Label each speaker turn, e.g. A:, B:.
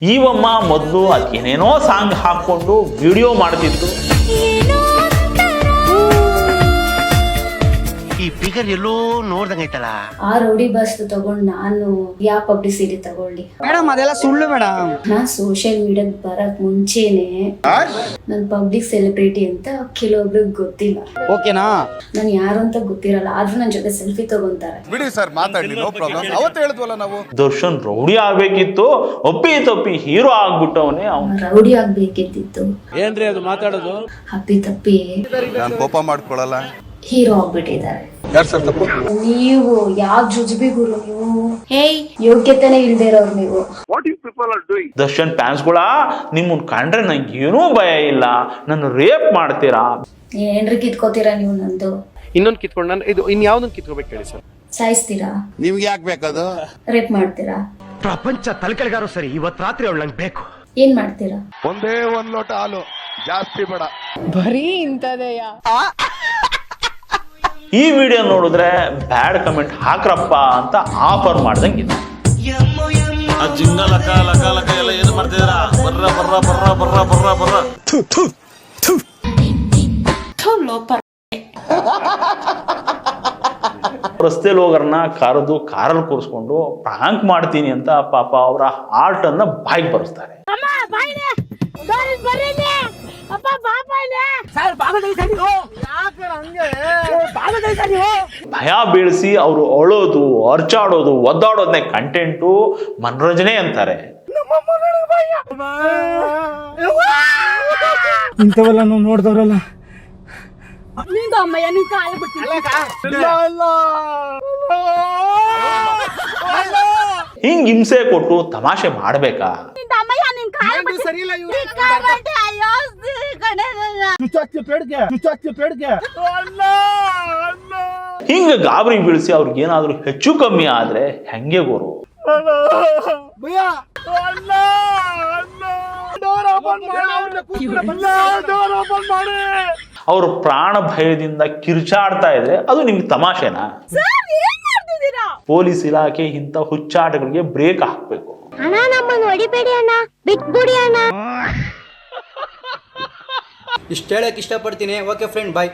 A: ಈವಮ್ಮ ಮೊದಲು ಅದೇನೇನೋ ಸಾಂಗ್ ಹಾಕೊಂಡು ವಿಡಿಯೋ ಮಾಡ್ತಿತ್ತು.
B: ಈ ಫಿಗರ್ ಎಲ್ಲೋ ನೋಡ್ದಂಗೈತಲ್ಲ.
C: ಆ ರೌಡಿ ಬಸ್ ತಗೊಂಡ್ ನಾನು ಯಾವ ಪಬ್ಲಿಸಿಟಿ ತಗೊಳ್ಳಿ
D: ಮೇಡಮ್? ಅದೆಲ್ಲ ಸುಳ್ಳು ಮೇಡಮ್.
C: ನಾನ್ ಸೋಷಿಯಲ್ ಮೀಡಿಯಾಕ್ ಬರಕ್ ಮುಂಚೆನೆ ನನ್ ಪಬ್ಲಿಕ್ ಸೆಲೆಬ್ರಿಟಿ ಅಂತ ಕೆಲವೊಬ್ರಿಗೆ ಗೊತ್ತಿಲ್ಲ.
D: ಓಕೆನಾ?
C: ನಾನ್ ಯಾರು ಅಂತ ಗೊತ್ತಿರಲ್ಲ, ಆದ್ರೂ ನನ್ ಜೊತೆ ಸೆಲ್ಫಿ ತಗೊಂತಾರೆ.
E: ಬಿಡಿ ಸರ್, ಮಾತಾಡ್ಲಿ, ನೋ ಪ್ರಾಬ್ಲಮ್. ಅವತ್ತು ಹೇಳಿದ್ವಲ್ಲ ನಾವು.
A: ದರ್ಶನ್ ರೌಡಿ ಆಗ್ಬೇಕಿತ್ತು, ಒಪ್ಪಿ ತಪ್ಪಿ ಹೀರೋ ಆಗ್ಬಿಟ್ಟವನೇ ಅವ್ನು.
C: ರೌಡಿ ಆಗ್ಬೇಕಿತ್ತು,
F: ಏನ್ರಿ ಅದು ಮಾತಾಡೋದು?
C: ಅಪ್ಪಿ ತಪ್ಪಿ
E: ನಾನು ಕೋಪ ಮಾಡ್ಕೊಳಲ್ಲ.
C: ಹೀರೋ ಆಗ್ಬಿಟ್ಟಿದ್ದಾರೆ.
E: ಯಾರು ಸರ್ ತಪ್ಪು?
C: ನೀವು ಯಾವ ಜುಜುಬಿ ಗುರು ನೀವು? ಯೋಗ್ಯತೆನೆ ಇಲ್ದೇ ಇರೋರು ನೀವು.
A: ದರ್ಶನ್ ಫ್ಯಾನ್ಸ್ಗಳ ನಿಮ್ಮನ್ ಕಂಡ್ರೆ ನಂಗೆ ಏನೂ ಭಯ ಇಲ್ಲ, ನನ್ನ ರೇಪ್ ಮಾಡ್ತೀರಾ,
C: ಏನ್ರಿ ಕಿತ್ಕೋತೀರಾ ನೀವು ನಂದು?
F: ಇನ್ನೊಂದು ಕಿತ್ಕೊಂಡು ನಾನು ಇದು ಇನ್ಯಾವ್ದೊಂದು ಕಿತ್ಕೋಬೇಕು ಹೇಳಿ ಸರ್.
C: ಸಾಯಿಸ್ತೀರಾ?
E: ನಿಮ್ಗೆ ಯಾಕೆ ಬೇಕದು?
C: ರೇಪ್ ಮಾಡ್ತೀರಾ?
B: ಪ್ರಪಂಚ ತಲೆಕೆಳಗಾರು ಸರಿ, ಇವತ್ ರಾತ್ರಿ ಅವಳು ನಂಗೆ ಬೇಕು.
C: ಏನ್ ಮಾಡ್ತೀರಾ?
E: ಒಂದೇ ಒಂದ್ ಲೋಟ ಹಾಲು, ಜಾಸ್ತಿ ಬೇಡ.
G: ಬರೀ ಇಂಥದೆಯಾ?
A: ಈ ವಿಡಿಯೋ ನೋಡಿದ್ರೆ ಬ್ಯಾಡ್ ಕಮೆಂಟ್ ಹಾಕ್ರಪ್ಪ ಅಂತ ಆಫರ್ ಮಾಡ್ದಂಗಿದೆ.
H: ಜಿಂಗ ಲಕ ಲಕ ಲಕ ಎಲ್ಲ ಏನು ಮಾಡ್ತಿದ್ದೀರಾ? ಬರ್ರ ಬರ್ರ ಬರ್ರ ಬರ್ರ ಬರ್ರ ಬರ್ರ.
A: ರಸ್ತೆಲಿ ಹೋಗೋರ್ನ ಕರೆದು ಕಾರಲ್ಲಿ ಕೂರಿಸ್ಕೊಂಡು ಪ್ರಾಂಕ್ ಮಾಡ್ತೀನಿ ಅಂತ ಪಾಪ ಅವರ ಹಾರ್ಟ್ ಅನ್ನ ಬಾಯಿಗೆ ಬರೆಸ್ತಾರೆ. ಭಯ ಬೀಳಿಸಿ ಅವರು ಅಳೋದು, ಅರ್ಚಾಡೋದು, ಒದ್ದಾಡೋದನ್ನೇ ಕಂಟೆಂಟು, ಮನೋರಂಜನೆ ಅಂತಾರೆ.
D: ಇಂಥವೆಲ್ಲ ನಾವು ನೋಡ್ದವ್ರಲ್ಲ.
A: ಹಿಂಗ್ ಹಿಂಸೆ ಕೊಟ್ಟು ತಮಾಷೆ ಮಾಡ್ಬೇಕಾ? ಹಿಂಗ ಗಾಬರಿ ಬೀಳಿಸಿ ಅವ್ರಿಗೇನಾದ್ರೂ ಹೆಚ್ಚು ಕಮ್ಮಿ ಆದ್ರೆ ಹೆಂಗೆ ಗುರು? ಅವ್ರ ಪ್ರಾಣ ಭಯದಿಂದ ಕಿರ್ಚಾಡ್ತಾ ಇದ್ರೆ ಅದು ನಿಮ್ಗೆ ತಮಾಷೆನಾ? ಪೊಲೀಸ್ ಇಲಾಖೆ ಇಂಥ ಹುಚ್ಚಾಟಗಳಿಗೆ ಬ್ರೇಕ್ ಹಾಕ್ಬೇಕು.
D: ಇಷ್ಟ ಹೇಳಕ್ ಇಷ್ಟಪಡ್ತೀನಿ. ಓಕೆ ಫ್ರೆಂಡ್, ಬಾಯ್.